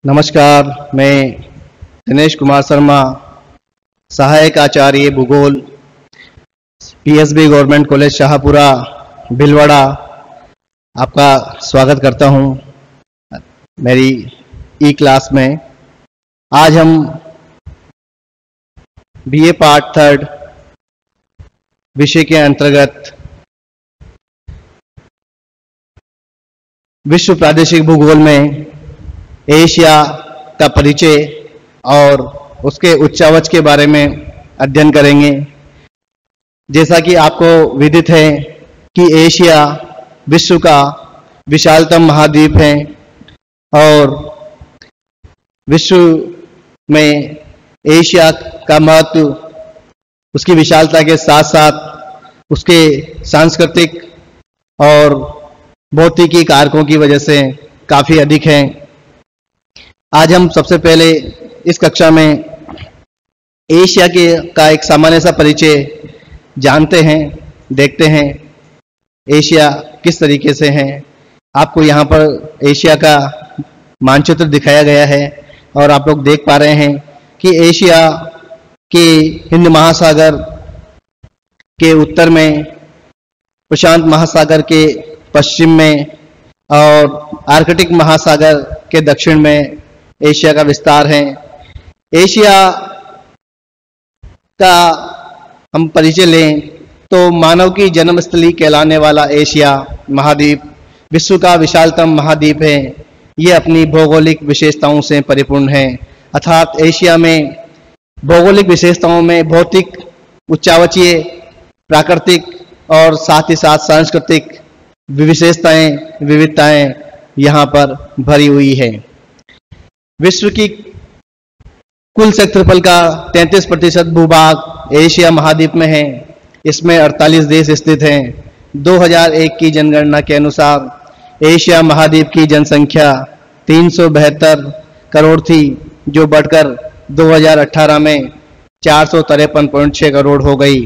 नमस्कार, मैं दिनेश कुमार शर्मा, सहायक आचार्य भूगोल, PSB government college Shahpura Bhilwara, आपका स्वागत करता हूं मेरी ई क्लास में। आज हम बीए पार्ट 3 विषय के अंतर्गत विश्व प्रादेशिक भूगोल में एशिया का परिचय और उसके उच्चावच के बारे में अध्ययन करेंगे। जैसा कि आपको विदित है कि एशिया विश्व का विशालतम महाद्वीप है और विश्व में एशिया का महत्व उसकी विशालता के साथ साथ उसके सांस्कृतिक और भौतिकी कारकों की वजह से काफ़ी अधिक है। आज हम सबसे पहले इस कक्षा में एशिया का एक सामान्य सा परिचय जानते हैं, देखते हैं एशिया किस तरीके से है। आपको यहाँ पर एशिया का मानचित्र दिखाया गया है और आप लोग देख पा रहे हैं कि एशिया के हिंद महासागर के उत्तर में, प्रशांत महासागर के पश्चिम में और आर्कटिक महासागर के दक्षिण में एशिया का विस्तार है। एशिया का हम परिचय लें तो मानव की जन्मस्थली कहलाने वाला एशिया महाद्वीप विश्व का विशालतम महाद्वीप है। ये अपनी भौगोलिक विशेषताओं से परिपूर्ण है, अर्थात एशिया में भौगोलिक विशेषताओं में भौतिक, उच्चावचीय, प्राकृतिक और साथ ही साथ सांस्कृतिक विशेषताएं, विविधताएं यहाँ पर भरी हुई है। विश्व की कुल क्षेत्रफल का 33% भूभाग एशिया महाद्वीप में है। इसमें 48 देश स्थित हैं। 2001 की जनगणना के अनुसार एशिया महाद्वीप की जनसंख्या 372 करोड़ थी, जो बढ़कर 2018 में 453.6 करोड़ हो गई।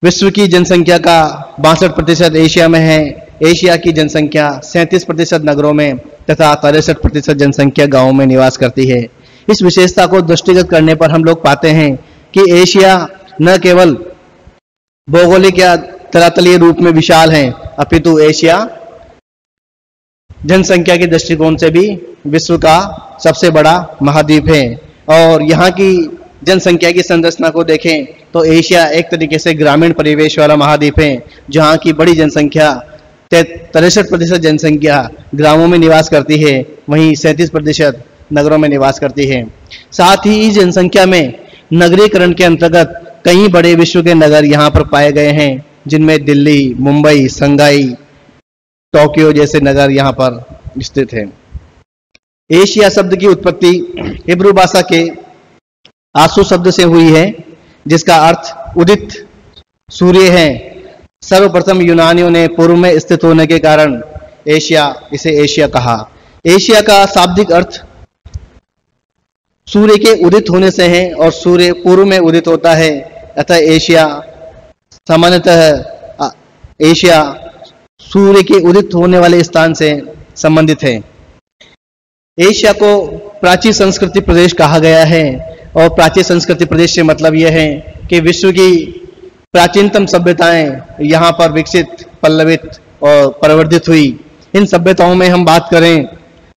विश्व की जनसंख्या का 62% एशिया में है। एशिया की जनसंख्या 37% नगरों में तथा 63% जनसंख्या गांवों में निवास करती है। इस विशेषता को दृष्टिगत करने पर हम लोग पाते हैं कि एशिया न केवल भौगोलिक या धरातलीय रूप में विशाल है, अपितु एशिया जनसंख्या के दृष्टिकोण से भी विश्व का सबसे बड़ा महाद्वीप है। और यहाँ की जनसंख्या की संरचना को देखें तो एशिया एक तरीके से ग्रामीण परिवेश वाला महाद्वीप है, जहाँ की बड़ी जनसंख्या 63% जनसंख्या ग्रामों में निवास करती है, वहीं 37% नगरों में निवास करती है। साथ ही इस जनसंख्या में नगरीकरण के अंतर्गत कई बड़े विश्व के नगर यहाँ पर पाए गए हैं, जिनमें दिल्ली, मुंबई, शंघाई, टोक्यो जैसे नगर यहाँ पर स्थित हैं। एशिया शब्द की उत्पत्ति हिब्रू भाषा के आसू शब्द से हुई है, जिसका अर्थ उदित सूर्य है। सर्वप्रथम यूनानियों ने पूर्व में स्थित होने के कारण इसे एशिया कहा। एशिया का शाब्दिक अर्थ सूर्य के उदित होने से है और सूर्य पूर्व में उदित होता है, अतः एशिया सामान्यतः एशिया सूर्य के उदित होने वाले स्थान से संबंधित है। एशिया को प्राचीन संस्कृति प्रदेश कहा गया है और प्राचीन संस्कृति प्रदेश से मतलब यह है कि विश्व की प्राचीनतम सभ्यताएं यहाँ पर विकसित, पल्लवित और परिवर्धित हुई। इन सभ्यताओं में हम बात करें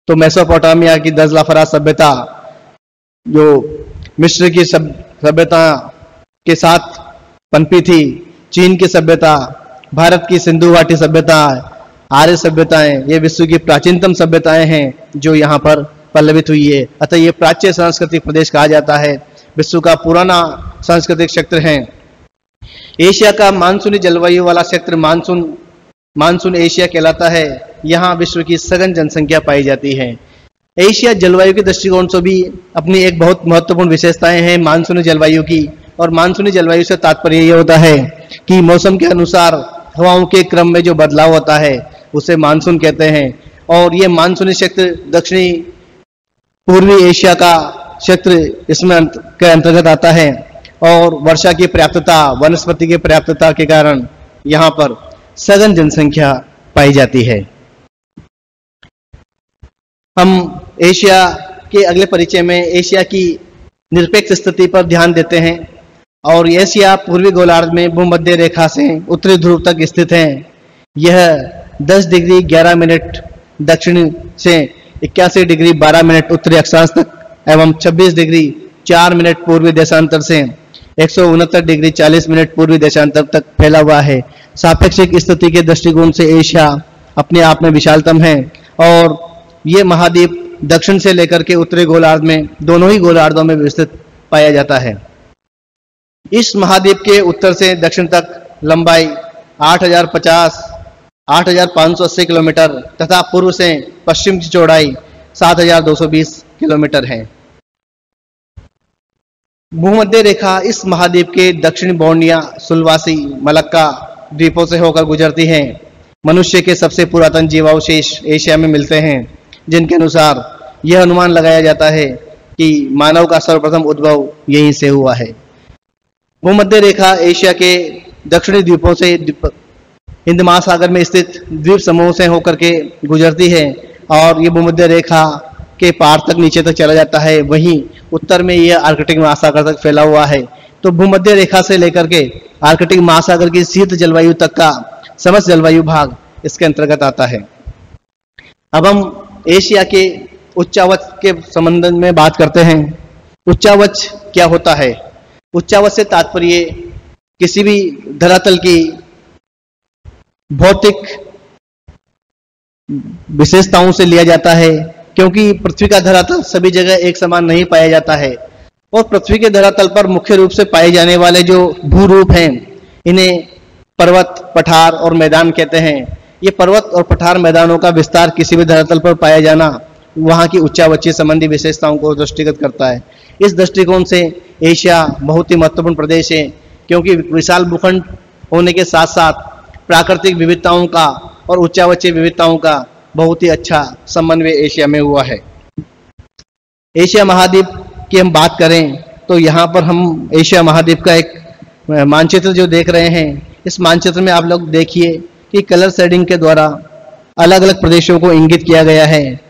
तो मेसोपोटामिया की दजलाफरा सभ्यता, जो मिस्र की सभ्यता के साथ पनपी थी, चीन की सभ्यता, भारत की सिंधु घाटी सभ्यता, आर्य सभ्यताएं, ये विश्व की प्राचीनतम सभ्यताएं हैं जो यहाँ पर पल्लवित हुई है। अतः ये प्राच्य सांस्कृतिक प्रदेश कहा जाता है, विश्व का पुराना सांस्कृतिक क्षेत्र है। एशिया का मानसूनी जलवायु वाला क्षेत्र मानसून एशिया कहलाता है। यहाँ विश्व की सघन जनसंख्या पाई जाती है। एशिया जलवायु के दृष्टिकोण से भी अपनी एक बहुत महत्वपूर्ण विशेषताएं हैं मानसूनी जलवायु की। और मानसूनी जलवायु से तात्पर्य यह होता है कि मौसम के अनुसार हवाओं के क्रम में जो बदलाव होता है उसे मानसून कहते हैं। और ये मानसूनी क्षेत्र दक्षिणी पूर्वी एशिया का क्षेत्र इसमें के अंतर्गत आता है। और वर्षा की पर्याप्तता, वनस्पति की पर्याप्तता के कारण यहाँ पर सघन जनसंख्या पाई जाती है। हम एशिया के अगले परिचय में एशिया की निरपेक्ष स्थिति पर ध्यान देते हैं। और एशिया पूर्वी गोलार्ध में भूमध्य रेखा से उत्तरी ध्रुव तक स्थित है। यह 10 डिग्री 11 मिनट दक्षिण से 81 डिग्री 12 मिनट उत्तरी अक्षांश तक एवं 26 डिग्री 4 मिनट पूर्वी देशांतर से 169 डिग्री 40 मिनट पूर्वी देशांतर तक फैला हुआ है। सापेक्षिक स्थिति के दृष्टिकोण से एशिया अपने आप में विशालतम है और ये महाद्वीप दक्षिण से लेकर के उत्तरी गोलार्ध में दोनों ही गोलार्धों में विस्तृत पाया जाता है। इस महाद्वीप के उत्तर से दक्षिण तक लंबाई 8,580 किलोमीटर तथा पूर्व से पश्चिम की चौड़ाई 7,220 किलोमीटर है। भूमध्य रेखा इस महाद्वीप के दक्षिणी बोर्निया, सुलवासी, मलक्का द्वीपों से होकर गुजरती है। मनुष्य के सबसे पुरातन जीवावशेष एशिया में मिलते हैं, जिनके अनुसार यह अनुमान लगाया जाता है कि मानव का सर्वप्रथम उद्भव यहीं से हुआ है। भूमध्य रेखा एशिया के दक्षिणी द्वीपों से हिंद महासागर में स्थित द्वीप समूह से होकर के गुजरती है और ये भूमध्य रेखा के पार तक नीचे तक चला जाता है। वहीं उत्तर में यह आर्कटिक महासागर तक फैला हुआ है। तो भूमध्य रेखा से लेकर के आर्कटिक महासागर की शीत जलवायु तक का समस्त जलवायु भाग इसके अंतर्गत आता है। अब हम एशिया के उच्चावच के संबंध में बात करते हैं। उच्चावच क्या होता है? उच्चावच से तात्पर्य किसी भी धरातल की भौतिक विशेषताओं से लिया जाता है, क्योंकि पृथ्वी का धरातल सभी जगह एक समान नहीं पाया जाता है और पृथ्वी के धरातल पर मुख्य रूप से पाए जाने वाले जो भूरूप हैं, इन्हें पर्वत, पठार और मैदान कहते हैं। ये पर्वत और पठार मैदानों का विस्तार किसी भी धरातल पर पाया जाना वहां की उच्चावचीय संबंधी विशेषताओं को दृष्टिगत करता है। इस दृष्टिकोण से एशिया बहुत ही महत्वपूर्ण प्रदेश है, क्योंकि विशाल भूखंड होने के साथ साथ प्राकृतिक विविधताओं का और उच्चावचीय विविधताओं का बहुत ही अच्छा समन्वय एशिया में हुआ है। एशिया महाद्वीप की हम बात करें तो यहाँ पर हम एशिया महाद्वीप का एक मानचित्र जो देख रहे हैं, इस मानचित्र में आप लोग देखिए कि कलर शेडिंग के द्वारा अलग अलग प्रदेशों को इंगित किया गया है।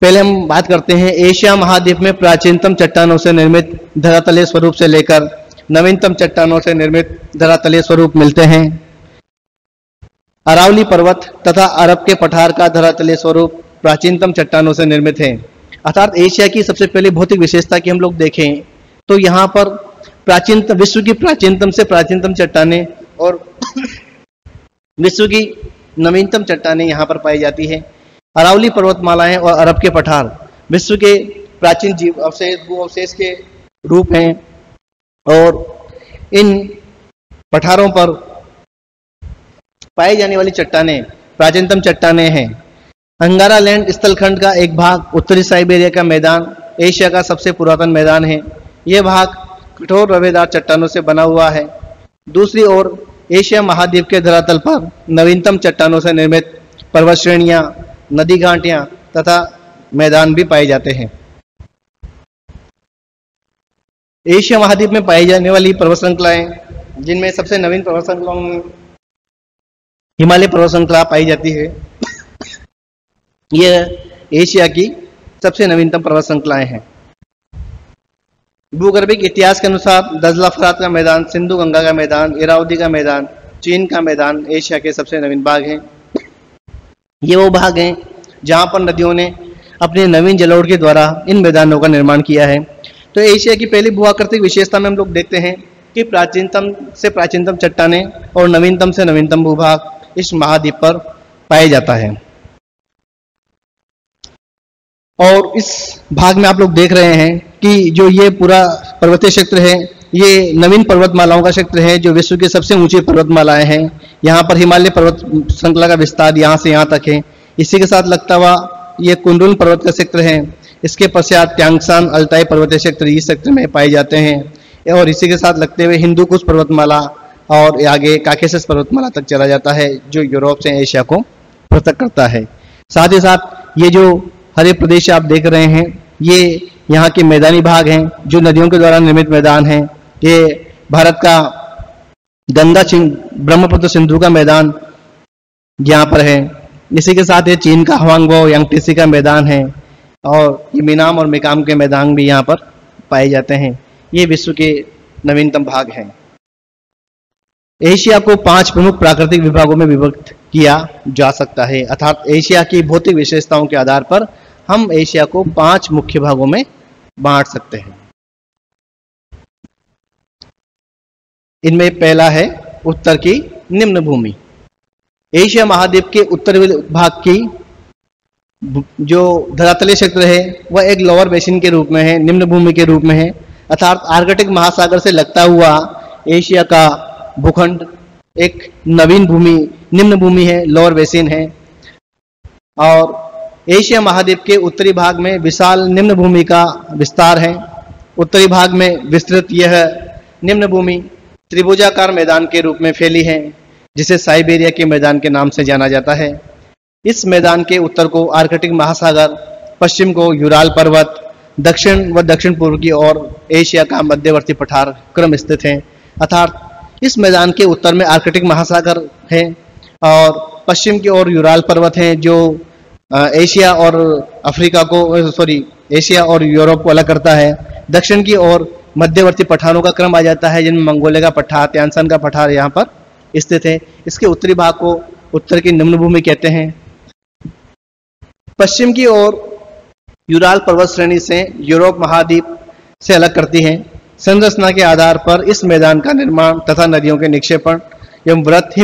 पहले हम बात करते हैं एशिया महाद्वीप में प्राचीनतम चट्टानों से निर्मित धरातलीय स्वरूप से लेकर नवीनतम चट्टानों से निर्मित धरातलीय स्वरूप मिलते हैं। अरावली पर्वत तथा अरब के पठार का धरातलीय स्वरूप प्राचीनतम चट्टानों से निर्मित है। अर्थात एशिया की सबसे पहली भौतिक विशेषता की हम लोग देखें तो यहाँ पर प्राचीनतम, विश्व की प्राचीनतम से प्राचीनतम चट्टानें और विश्व की नवीनतम चट्टानें यहाँ पर पाई जाती है। अरावली पर्वतमालाएं और अरब के पठार विश्व के प्राचीन जीव अवशेष, भू अवशेष के रूप हैं और इन पठारों पर पाई जाने वाली चट्टानें प्राचीनतम चट्टानें हैं। अंगारा लैंड स्थलखंड का एक भाग उत्तरी साइबेरिया का मैदान एशिया का सबसे पुरातन मैदान है। यह भाग कठोर रवेदार चट्टानों से बना हुआ है। दूसरी ओर एशिया महाद्वीप के धरातल पर नवीनतम चट्टानों से निर्मित पर्वत श्रेणियां, नदी घाटियां तथा मैदान भी पाए जाते हैं। एशिया महाद्वीप में पाई जाने वाली पर्वत श्रृंखलाएं, जिनमें सबसे नवीन पर्वत श्रृंखलाओं में हिमालय पर्वत श्रृंखला पाई जाती है। यह एशिया की सबसे नवीनतम पर्वत श्रृंखलाएं हैं। भूगर्भिक इतिहास के अनुसार दजला फरात का मैदान, सिंधु गंगा का मैदान, इरावदी का मैदान, चीन का मैदान एशिया के सबसे नवीन भाग हैं। ये वो भाग हैं जहां पर नदियों ने अपने नवीन जलोढ़ के द्वारा इन मैदानों का निर्माण किया है। तो एशिया की पहली भूआकृतिक विशेषता में हम लोग देखते हैं कि प्राचीनतम से प्राचीनतम चट्टानें और नवीनतम से नवीनतम भूभाग इस महाद्वीप पर पाया जाता है। और इस भाग में आप लोग देख रहे हैं कि जो ये पूरा पर्वतीय क्षेत्र है, ये नवीन पर्वतमालाओं का क्षेत्र है, जो विश्व की सबसे ऊंची पर्वतमालाएं हैं। यहाँ पर हिमालय पर्वत श्रृंखला का विस्तार यहाँ से यहाँ तक है। इसी के साथ लगता हुआ ये कुंडुल पर्वत का क्षेत्र है। इसके पश्चात ट्यांगशान, अल्ताई पर्वतीय क्षेत्र इस क्षेत्र में पाए जाते हैं और इसी के साथ लगते हुए हिंदू कुश पर्वतमाला और आगे काकेशस पर्वतमाला तक चला जाता है, जो यूरोप से एशिया को पृथक करता है। साथ ही साथ ये जो हरे प्रदेश आप देख रहे हैं, ये यहाँ के मैदानी भाग हैं, जो नदियों के द्वारा निर्मित मैदान हैं। ये भारत का गंगा ब्रह्मपुत्र सिंधु का मैदान यहाँ पर है। इसी के साथ ये चीन का हवांगबो यांगटीसी का मैदान है और ये मीनाम और मेकाम के मैदान भी यहाँ पर पाए जाते हैं। ये विश्व के नवीनतम भाग हैं। एशिया को 5 प्रमुख प्राकृतिक विभागों में विभक्त किया जा सकता है, अर्थात एशिया की भौतिक विशेषताओं के आधार पर हम एशिया को 5 मुख्य भागों में बांट सकते हैं। इनमें पहला है उत्तर की निम्न भूमि। एशिया महाद्वीप के उत्तरी भाग की जो धरातलीय क्षेत्र है वह एक लोअर बेसिन के रूप में है, निम्न भूमि के रूप में है, अर्थात आर्कटिक महासागर से लगता हुआ एशिया का भूखंड एक नवीन भूमि, निम्न भूमि है, लोअर बेसिन है। और एशिया महाद्वीप के उत्तरी भाग में विशाल निम्न भूमि का विस्तार है। उत्तरी भाग में विस्तृत यह निम्न भूमि त्रिभुजाकार मैदान के रूप में फैली है, जिसे साइबेरिया के मैदान के नाम से जाना जाता है। इस मैदान के उत्तर को आर्कटिक महासागर, पश्चिम को यूराल पर्वत, दक्षिण व दक्षिण पूर्व की ओर एशिया का मध्यवर्ती पठार क्रम स्थित है, अर्थात इस मैदान के उत्तर में आर्कटिक महासागर है और पश्चिम की ओर यूराल पर्वत है जो एशिया और एशिया और यूरोप को अलग करता है। दक्षिण की ओर मध्यवर्ती पठारों का क्रम आ जाता है, जिनमें मंगोलिया का पठार, त्यानसन का पठार यहाँ पर स्थित है। इसके उत्तरी भाग को उत्तर की निम्न भूमि कहते हैं। पश्चिम की ओर यूराल पर्वत श्रेणी से यूरोप महाद्वीप से अलग करती है। संरचना के आधार पर इस मैदान का निर्माण तथा नदियों के निक्षेपण एवं वृत्त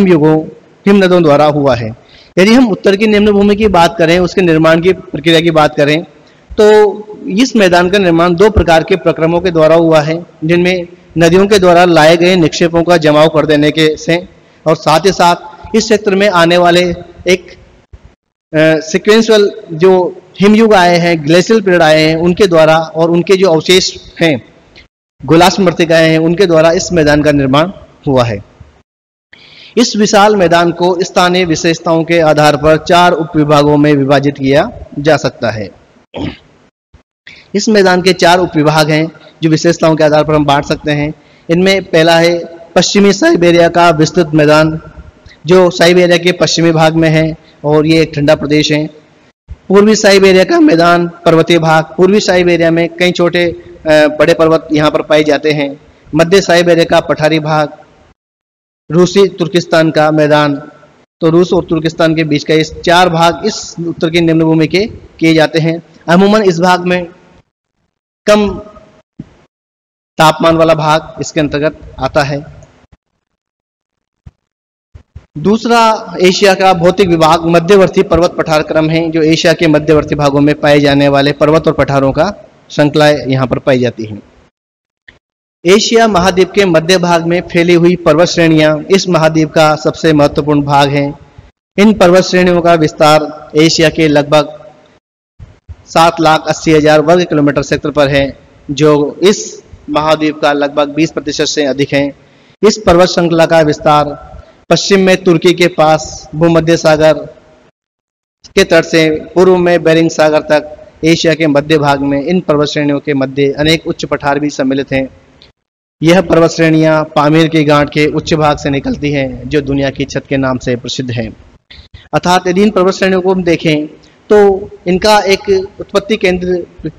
हिमनदों द्वारा हुआ है। यदि हम उत्तर की निम्न भूमि की बात करें, उसके निर्माण की प्रक्रिया की बात करें, तो इस मैदान का निर्माण 2 प्रकार के प्रक्रमों के द्वारा हुआ है, जिनमें नदियों के द्वारा लाए गए निक्षेपों का जमाव कर देने के से और साथ ही साथ इस क्षेत्र में आने वाले एक सिक्वेंशल जो हिमयुग आए हैं, ग्लेशियल पीरियड आए हैं, उनके द्वारा और उनके जो अवशेष हैं, गोलाश्म मृत्तिकाएं हैं, उनके द्वारा इस मैदान का निर्माण हुआ है। इस विशाल मैदान को स्थानीय विशेषताओं के आधार पर 4 उपविभागों में विभाजित किया जा सकता है। इस मैदान के 4 उपविभाग हैं जो विशेषताओं के आधार पर हम बांट सकते हैं। इनमें पहला है पश्चिमी साइबेरिया का विस्तृत मैदान, जो साइबेरिया के पश्चिमी भाग में है और ये एक ठंडा प्रदेश है। पूर्वी साइबेरिया का मैदान, पर्वतीय भाग, पूर्वी साइबेरिया में कई छोटे बड़े पर्वत यहाँ पर पाए जाते हैं। मध्य साइबेरिया का पठारी भाग, रूसी तुर्किस्तान का मैदान, तो रूस और तुर्किस्तान के बीच का इस 4 भाग इस उत्तर की निम्न भूमि के किए जाते हैं। अमूमन इस भाग में कम तापमान वाला भाग इसके अंतर्गत आता है। दूसरा एशिया का भौतिक विभाग मध्यवर्ती पर्वत पठार क्रम है, जो एशिया के मध्यवर्ती भागों में पाए जाने वाले पर्वत और पठारों का श्रृंखला यहाँ पर पाई जाती है। एशिया महाद्वीप के मध्य भाग में फैली हुई पर्वत श्रेणियां इस महाद्वीप का सबसे महत्वपूर्ण भाग हैं। इन पर्वत श्रेणियों का विस्तार एशिया के लगभग 7,80,000 वर्ग किलोमीटर क्षेत्र पर है, जो इस महाद्वीप का लगभग 20% से अधिक है। इस पर्वत श्रृंखला का विस्तार पश्चिम में तुर्की के पास भूमध्य सागर के तट से पूर्व में बेरिंग सागर तक एशिया के मध्य भाग में इन पर्वत श्रेणियों के मध्य अनेक उच्च पठार भी सम्मिलित हैं। यह पर्वत श्रेणियां पामीर की गांठ के उच्च भाग से निकलती हैं, जो दुनिया की छत के नाम से प्रसिद्ध है। अर्थात यदि इन पर्वत श्रेणियों को हम देखें तो इनका एक उत्पत्ति केंद्र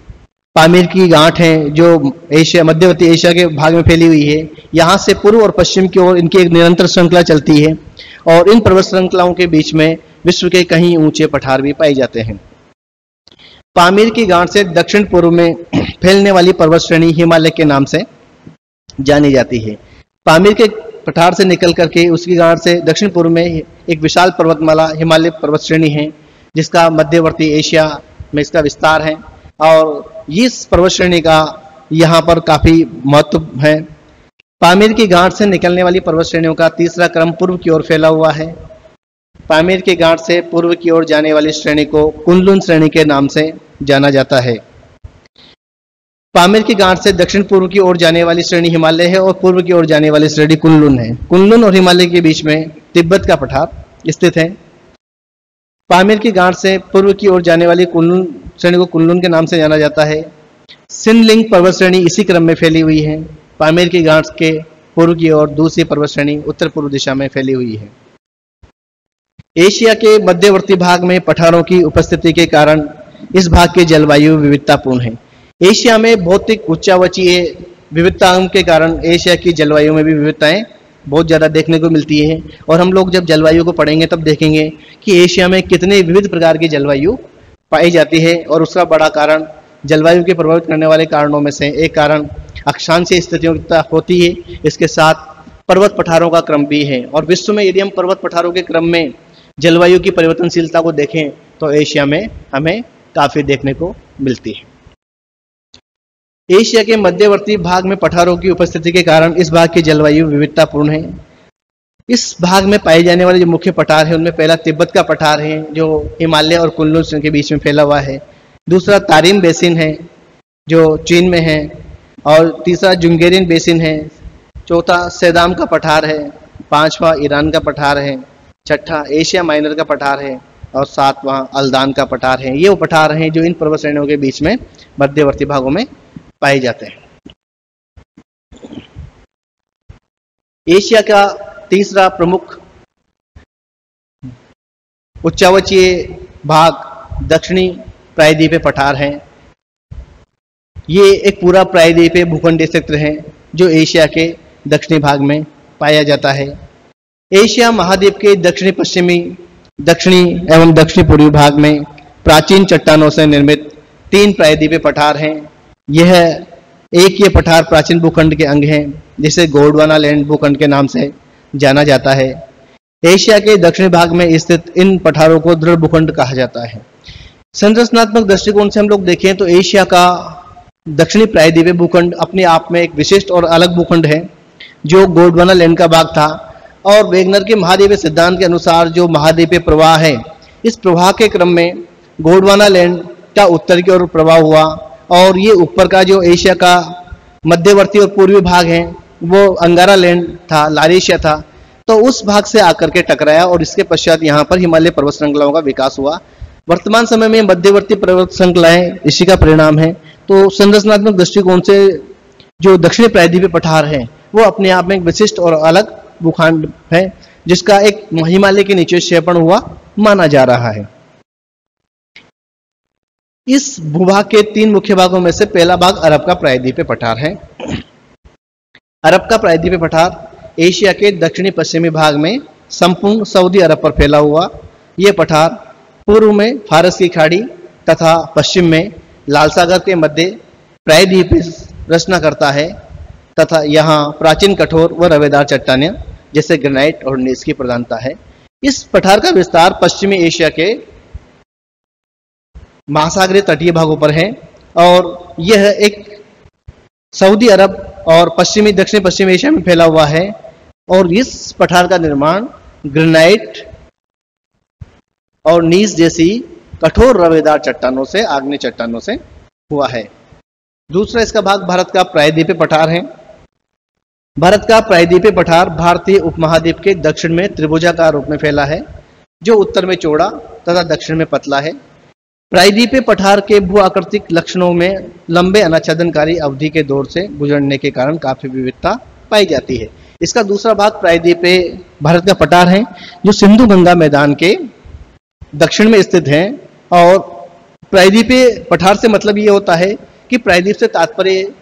पामीर की गांठ है, जो एशिया मध्यवर्ती एशिया के भाग में फैली हुई है। यहाँ से पूर्व और पश्चिम की ओर इनकी एक निरंतर श्रृंखला चलती है और इन पर्वत श्रृंखलाओं के बीच में विश्व के कहीं ऊंचे पठार भी पाए जाते हैं। पामीर की गांठ से दक्षिण पूर्व में फैलने वाली पर्वत श्रेणी हिमालय के नाम से जानी जाती है। पामीर के पठार से निकल करके उसकी गांठ से दक्षिण पूर्व में एक विशाल पर्वतमाला हिमालय पर्वत श्रेणी है, जिसका मध्यवर्ती एशिया में इसका विस्तार है और इस पर्वत श्रेणी का यहाँ पर काफी महत्व है। पामीर की गांठ से निकलने वाली पर्वत श्रेणियों का तीसरा क्रम पूर्व की ओर फैला हुआ है। पामीर की गांठ से पूर्व की ओर जाने वाली श्रेणी को कुनलुन श्रेणी के नाम से जाना जाता है। पामीर की गांठ से दक्षिण पूर्व की ओर जाने वाली श्रेणी हिमालय है और पूर्व की ओर जाने वाली श्रेणी कुनलुन है। कुनलुन और हिमालय के बीच में तिब्बत का पठार स्थित है। पामीर की गांठ से पूर्व की ओर जाने वाली कुनलुन श्रेणी को कुनलुन के नाम से जाना जाता है। सिनलिंग पर्वत श्रेणी इसी क्रम में फैली हुई है। पामीर की गांठ के पूर्व की ओर दूसरी पर्वत श्रेणी उत्तर पूर्व दिशा में फैली हुई है। एशिया के मध्यवर्ती भाग में पठारों की उपस्थिति के कारण इस भाग की जलवायु विविधतापूर्ण है। एशिया में भौतिक उच्चावचीय विविधताओं के कारण एशिया की जलवायु में भी विविधताएं बहुत ज़्यादा देखने को मिलती है। और हम लोग जब जलवायु को पढ़ेंगे तब देखेंगे कि एशिया में कितने विविध प्रकार की जलवायु पाई जाती है। और उसका बड़ा कारण, जलवायु के प्रभावित करने वाले कारणों में से एक कारण अक्षांशीय स्थितियों होती है। इसके साथ पर्वत पठारों का क्रम भी है। और विश्व में यदि हम पर्वत पठारों के क्रम में जलवायु की परिवर्तनशीलता को देखें तो एशिया में हमें काफी देखने को मिलती है। एशिया के मध्यवर्ती भाग में पठारों की उपस्थिति के कारण इस भाग की जलवायु विविधतापूर्ण है। इस भाग में पाए जाने वाले जो मुख्य पठार है उनमें पहला तिब्बत का पठार है जो हिमालय और कुनलुन के बीच में फैला हुआ है। दूसरा तारिम बेसिन है जो चीन में है। और तीसरा जुंगेरियन बेसिन है। चौथा सेदाम का पठार है। पांचवा ईरान का पठार है। छठा एशिया माइनर का पठार है। और सातवां अल्दान का पठार है। ये वो पठार हैं जो इन पर्वत श्रेणियों के बीच में मध्यवर्ती भागों में पाए जाते हैं। एशिया का तीसरा प्रमुख उच्चावचीय भाग दक्षिणी प्रायद्वीपीय पठार है। ये एक पूरा प्रायद्वीपीय भूखंडीय क्षेत्र है जो एशिया के दक्षिणी भाग में पाया जाता है। एशिया महाद्वीप के दक्षिणी एवं दक्षिणी पूर्वी भाग में प्राचीन चट्टानों से निर्मित 3 प्रायद्वीपीय पठार हैं। ये पठार प्राचीन भूखंड के अंग हैं जिसे गोंडवाना लैंड भूखंड के नाम से जाना जाता है। एशिया के दक्षिणी भाग में स्थित इन पठारों को दृढ़ भूखंड कहा जाता है। संरचनात्मक दृष्टिकोण से हम लोग देखें तो एशिया का दक्षिणी प्रायद्वीपीय भूखंड अपने आप में एक विशिष्ट और अलग भूखंड है जो गोंडवाना लैंड का भाग था। और वेगनर के महाद्वीपीय सिद्धांत के अनुसार जो महाद्वीपीय प्रवाह है, इस प्रवाह के क्रम में गोंडवाना लैंड का उत्तर की ओर प्रवाह हुआ और ये ऊपर का जो एशिया का मध्यवर्ती और पूर्वी भाग है वो अंगारा लैंड था, लारेशिया था, तो उस भाग से आकर के टकराया और इसके पश्चात यहाँ पर हिमालय पर्वत श्रृंखलाओं का विकास हुआ। वर्तमान समय में मध्यवर्ती पर्वत श्रृंखलाएं इसी का परिणाम है। तो संरचनात्मक दृष्टिकोण से जो दक्षिणी प्रायद्वीपीय पठार है वो अपने आप में एक विशिष्ट और अलग भूखंड है जिसका एक हिमालय के नीचे क्षेपण हुआ माना जा रहा है। इस भूभाग के 3 मुख्य भागों में से पहला भाग अरब का प्रायद्वीपीय पठार है। अरब का प्रायद्वीपीय पठार एशिया के दक्षिणी पश्चिमी भाग में संपूर्ण सऊदी अरब पर फैला हुआ। यह पठार पूर्व में फारस की खाड़ी तथा पश्चिम में लाल सागर के मध्य प्रायद्वीपीय रचना करता है तथा यहाँ प्राचीन कठोर व रवेदार चट्टानें जैसे ग्रेनाइट और नीस की प्रधानता है। इस पठार का विस्तार पश्चिमी एशिया के महासागरीय तटीय भागों पर है और यह एक सऊदी अरब और दक्षिण पश्चिम एशिया में फैला हुआ है। और इस पठार का निर्माण ग्रेनाइट और नीस जैसी कठोर रवेदार चट्टानों से, आग्नेय चट्टानों से हुआ है। दूसरा इसका भाग भारत का प्रायद्वीपीय पठार है। भारत का प्रायद्वीपीय पठार भारतीय उपमहाद्वीप के दक्षिण में त्रिभुजाकार रूप में फैला है जो उत्तर में चौड़ा तथा दक्षिण में पतला है। प्रायद्वीपीय पठार के भू आकृतिक लक्षणों में लंबे अनाच्छादनकारी अवधि के दौर से गुजरने के कारण काफी विविधता पाई जाती है। इसका दूसरा भाग प्रायद्वीपीय भारत का पठार है जो सिंधु गंगा मैदान के दक्षिण में स्थित है। और प्रायद्वीपीय पठार से मतलब ये होता है कि प्रायद्वीप से तात्पर्य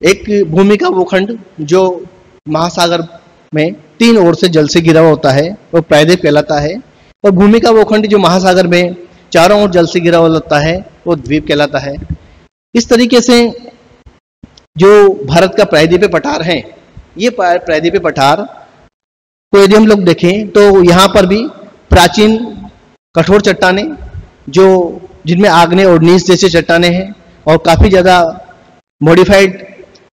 एक भूमि का भूखंड जो महासागर में 3 ओर से जल से घिरा हुआ होता है वो प्रायद्वीप कहलाता है। और भूमि का भूखंड जो महासागर में चारों ओर जल से घिरा हुआ होता है वो द्वीप कहलाता है। इस तरीके से जो भारत का प्रायद्वीपीय पठार है, ये प्रायद्वीपीय पठार को यदि हम लोग देखें तो यहाँ पर भी प्राचीन कठोर चट्टानें जो जिनमें आग्नेय और नीस जैसे चट्टानें हैं और काफी ज्यादा मॉडिफाइड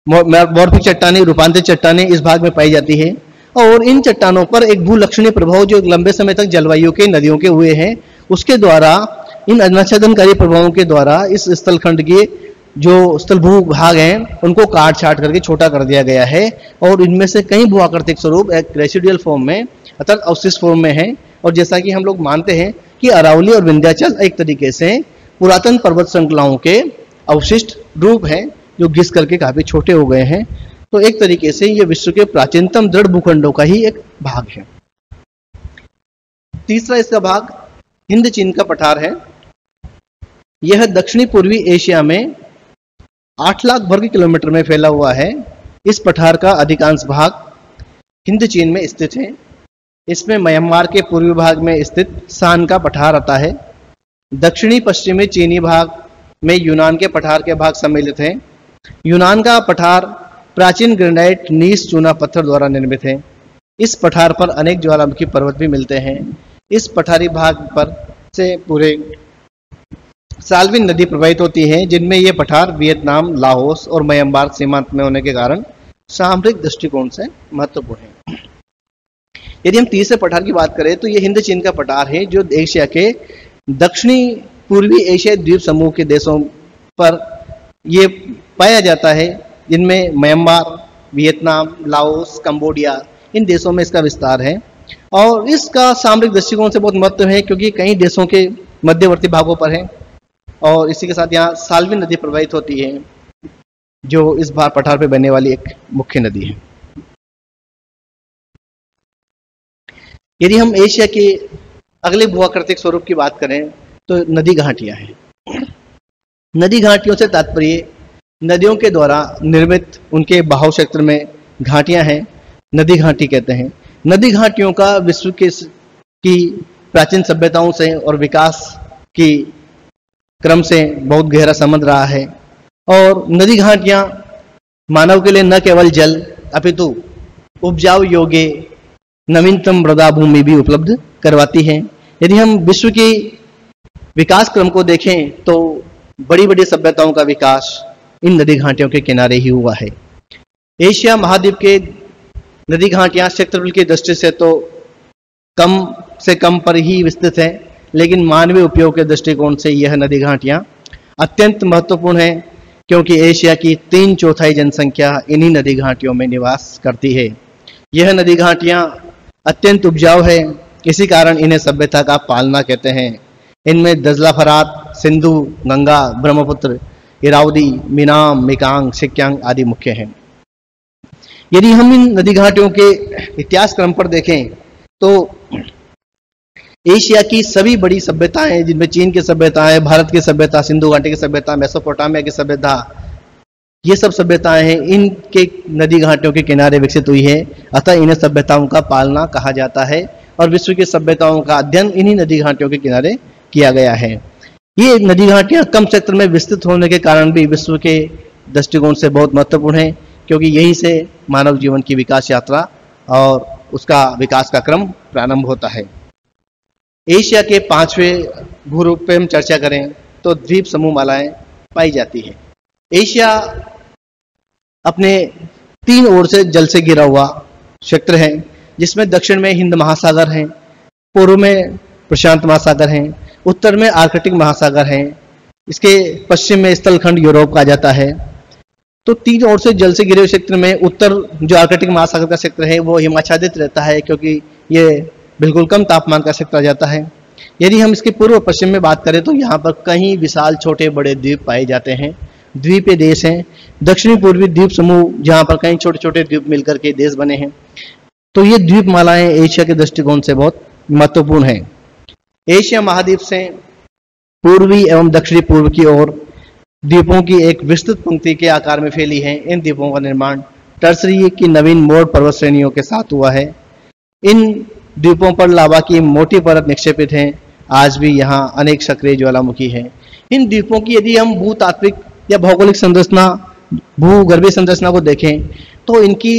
मॉर्फिक चट्टानें, रूपांतरित चट्टानें इस भाग में पाई जाती है। और इन चट्टानों पर एक भूलक्षणीय प्रभाव जो लंबे समय तक जलवायु के नदियों के हुए हैं उसके द्वारा, इन अनाच्छादनकारी प्रभावों के द्वारा इस स्थलखंड के जो स्थल भू भाग हैं उनको काट छाट करके छोटा कर दिया गया है। और इनमें से कई भू आकृतिक स्वरूप एक रेसिडुअल फॉर्म में अर्थात अवशिष्ट फॉर्म में है। और जैसा कि हम लोग मानते हैं कि अरावली और विंध्याचल एक तरीके से पुरातन पर्वत श्रृंखलाओं के अवशिष्ट रूप हैं जो घिस करके काफी छोटे हो गए हैं। तो एक तरीके से ये विश्व के प्राचीनतम दृढ़ भूखंडों का ही एक भाग है। तीसरा इसका भाग हिंद चीन का पठार है। यह दक्षिणी पूर्वी एशिया में 8 लाख वर्ग किलोमीटर में फैला हुआ है। इस पठार का अधिकांश भाग हिंद चीन में स्थित है। इसमें म्यांमार के पूर्वी भाग में स्थित शान का पठार आता है। दक्षिणी पश्चिमी चीनी भाग में यूनान के पठार के भाग सम्मिलित हैं। यूनान का पठार प्राचीन ग्रेनाइट नीस चूना पत्थर द्वारा निर्मित है। इस पठार पर अनेक ज्वालामुखी पर्वत भी मिलते हैं। इस पठारी भाग पर से पूरे साल्विन नदी प्रवाहित होती है, जिनमें ये पठार वियतनाम, लाओस और म्यांमार सीमांत में होने के कारण सामरिक दृष्टिकोण से महत्वपूर्ण है। यदि हम तीसरे पठार की बात करें तो ये हिंद चीन का पठार है, जो एशिया के दक्षिणी पूर्वी एशिया द्वीप समूह के देशों पर ये पाया जाता है, जिनमें म्यांमार, वियतनाम, लाओस, कंबोडिया, इन देशों में इसका विस्तार है। और इसका सामरिक दृष्टिकोण से बहुत महत्व है, क्योंकि कई देशों के मध्यवर्ती भागों पर है। और इसी के साथ यहाँ साल्विन नदी प्रवाहित होती है, जो इस बार पठार पे बहने वाली एक मुख्य नदी है। यदि हम एशिया के अगले भूआकृतिक स्वरूप की बात करें तो नदी घाटियां हैं। नदी घाटियों से तात्पर्य नदियों के द्वारा निर्मित उनके बहाव क्षेत्र में घाटियां हैं, नदी घाटी कहते हैं। नदी घाटियों का विश्व की प्राचीन सभ्यताओं से और विकास की क्रम से बहुत गहरा संबंध रहा है। और नदी घाटियां मानव के लिए न केवल जल अपितु उपजाऊ योग्य नवीनतम मृदा भूमि भी उपलब्ध करवाती हैं। यदि हम विश्व की विकास क्रम को देखें तो बड़ी बड़ी सभ्यताओं का विकास इन नदी घाटियों के किनारे ही हुआ है। एशिया महाद्वीप के नदी घाटियां क्षेत्रफल की दृष्टि से तो कम से कम पर ही विस्तृत है, लेकिन मानवीय उपयोग के दृष्टिकोण से यह नदी घाटियां अत्यंत महत्वपूर्ण है, क्योंकि एशिया की 3/4 जनसंख्या इन्हीं नदी घाटियों में निवास करती है। यह नदी घाटियां अत्यंत उपजाऊ है, इसी कारण इन्हें सभ्यता का पालना कहते हैं। इनमें दजला, फरात, सिंधु, गंगा, ब्रह्मपुत्र, इरावदी, मिनाम, मिकांग, सिक्यांग आदि मुख्य हैं। यदि हम इन नदी घाटियों के इतिहास क्रम पर देखें तो एशिया की सभी बड़ी सभ्यताएं, जिनमें चीन की सभ्यता है, भारत की सभ्यता, सिंधु घाटी की सभ्यता, मेसोपोटामिया की सभ्यता, ये सब सभ्यताएं हैं, इनके नदी घाटियों के किनारे विकसित हुई है। अतः इन्हें सभ्यताओं का पालना कहा जाता है और विश्व की सभ्यताओं का अध्ययन इन्हीं नदी घाटियों के किनारे किया गया है। ये नदी घाटियां कम क्षेत्र में विस्तृत होने के कारण भी विश्व के दृष्टिकोण से बहुत महत्वपूर्ण है, क्योंकि यहीं से मानव जीवन की विकास यात्रा और उसका विकास का क्रम प्रारंभ होता है। एशिया के 5वें भूरूप पे हम चर्चा करें तो द्वीप समूह मालाएं पाई जाती है। एशिया अपने 3 ओर से जल से घिरा हुआ क्षेत्र है, जिसमें दक्षिण में हिंद महासागर है, पूर्व में प्रशांत महासागर है, उत्तर में आर्कटिक महासागर है, इसके पश्चिम में स्थलखंड यूरोप आ जाता है। तो 3 ओर से जल से घिरे हुए क्षेत्र में उत्तर जो आर्कटिक महासागर का क्षेत्र है वो हिमाच्छादित रहता है, क्योंकि ये बिल्कुल कम तापमान का क्षेत्र आ जाता है। यदि हम इसके पूर्व पश्चिम में बात करें तो यहाँ पर कई विशाल छोटे बड़े द्वीप पाए जाते हैं, द्वीपीय देश हैं। दक्षिणी पूर्वी द्वीप समूह जहाँ पर कई छोटे छोटे द्वीप मिलकर के देश बने हैं। तो ये द्वीप मालाएं एशिया के दृष्टिकोण से बहुत महत्वपूर्ण है। एशिया महाद्वीप से पूर्वी एवं दक्षिणी पूर्व की ओर द्वीपों की एक विस्तृत पंक्ति के आकार में फैली है। इन द्वीपों का निर्माण टर्सरी की नवीन मोड़ पर्वत श्रेणियों के साथ हुआ है। इन द्वीपों पर लावा की मोटी परत निक्षेपित है। आज भी यहाँ अनेक सक्रिय ज्वालामुखी हैं। इन द्वीपों की यदि हम भूतात्विक या भौगोलिक संरचना, भूगर्भीय संरचना को देखें तो इनकी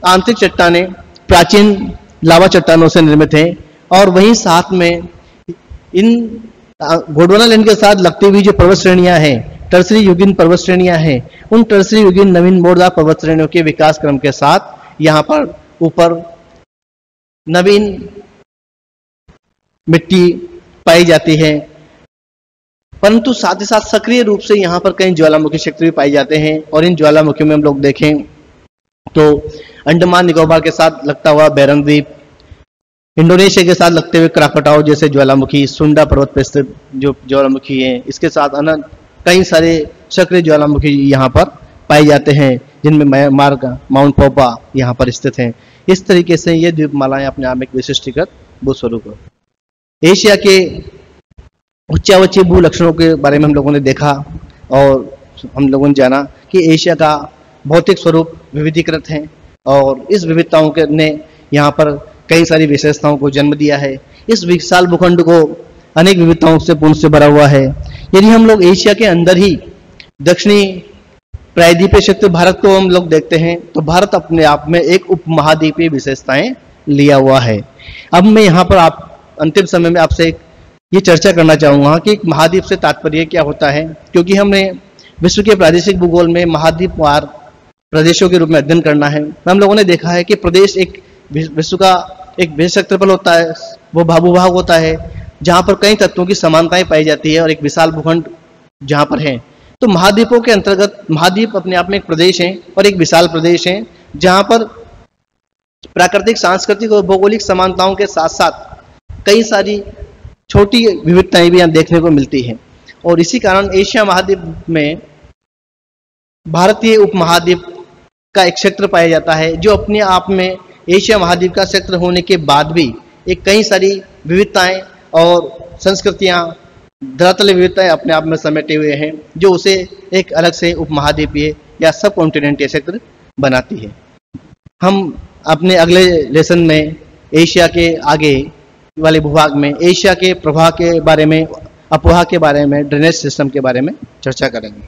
आंतरिक चट्टानें प्राचीन लावा चट्टानों से निर्मित हैं, और वहीं साथ में इन गोंडवाना लैंड के साथ लगती हुई जो पर्वत श्रेणियां हैं, टर्सरी युगीन पर्वत श्रेणियां हैं, उन टर्सरी युगीन नवीन मोड़दार पर्वत श्रेणियों के विकास क्रम के साथ यहाँ पर ऊपर नवीन मिट्टी पाई जाती है। परंतु साथ ही साथ सक्रिय रूप से यहाँ पर कई ज्वालामुखी क्षेत्र भी पाए जाते हैं। और इन ज्वालामुखियों में हम लोग देखें तो अंडमान निकोबार के साथ लगता हुआ बैरंग द्वीप, इंडोनेशिया के साथ लगते हुए क्राकटाओ जैसे ज्वालामुखी, सुंडा पर्वत पर स्थित जो ज्वालामुखी है, इसके साथ अनंत कई सारे सक्रिय ज्वालामुखी यहाँ पर पाए जाते हैं, जिनमें म्यांमार का माउंट पोपा यहाँ पर स्थित है। इस तरीके से ये द्वीपमालाएं अपने आप में एक विशिष्टीकृत भूस्वरूप है। एशिया के उच्चावची भू लक्षणों के बारे में हम लोगों ने देखा और हम लोगों ने जाना कि एशिया का भौतिक स्वरूप विविधीकृत है और इस विविधताओं के ने यहाँ पर कई सारी विशेषताओं को जन्म दिया है। इस विशाल भूखंड को अनेक विविधताओं से पूर्ण से भरा हुआ है। यदि हम लोग एशिया के अंदर ही दक्षिणी प्रायद्वीपीय क्षेत्र भारत को हम लोग देखते हैं तो भारत अपने आप में एक उपमहाद्वीपीय विशेषताएं लिया हुआ है। अब मैं यहाँ पर आप अंतिम समय में आपसे ये चर्चा करना चाहूँगा कि महाद्वीप से तात्पर्य क्या होता है, क्योंकि हमने विश्व के प्रादेशिक भूगोल में महाद्वीपवार प्रदेशों के रूप में अध्ययन करना है। हम लोगों ने देखा है कि प्रदेश एक विश्व का एक विशेष क्षेत्रफल होता है, वो भूभाग होता है जहाँ पर कई तत्वों की समानताएं पाई जाती है और एक विशाल भूखंड जहाँ पर है। तो महाद्वीपों के अंतर्गत महाद्वीप अपने आप में एक प्रदेश है और एक विशाल प्रदेश है जहाँ पर प्राकृतिक, सांस्कृतिक और भौगोलिक समानताओं के साथ साथ कई सारी छोटी विविधताएं भी यहाँ देखने को मिलती हैं। और इसी कारण एशिया महाद्वीप में भारतीय उपमहाद्वीप का एक क्षेत्र पाया जाता है जो अपने आप में एशिया महाद्वीप का क्षेत्र होने के बाद भी एक कई सारी विविधताएं और संस्कृतियां, धरातल विविधताएं अपने आप में समेटे हुए हैं जो उसे एक अलग से उपमहाद्वीपीय या सब कॉन्टिनेंटीय क्षेत्र बनाती है। हम अपने अगले लेसन में एशिया के आगे वाले भूभाग में एशिया के प्रवाह के बारे में, अपवाह के बारे में, ड्रेनेज सिस्टम के बारे में चर्चा करेंगे।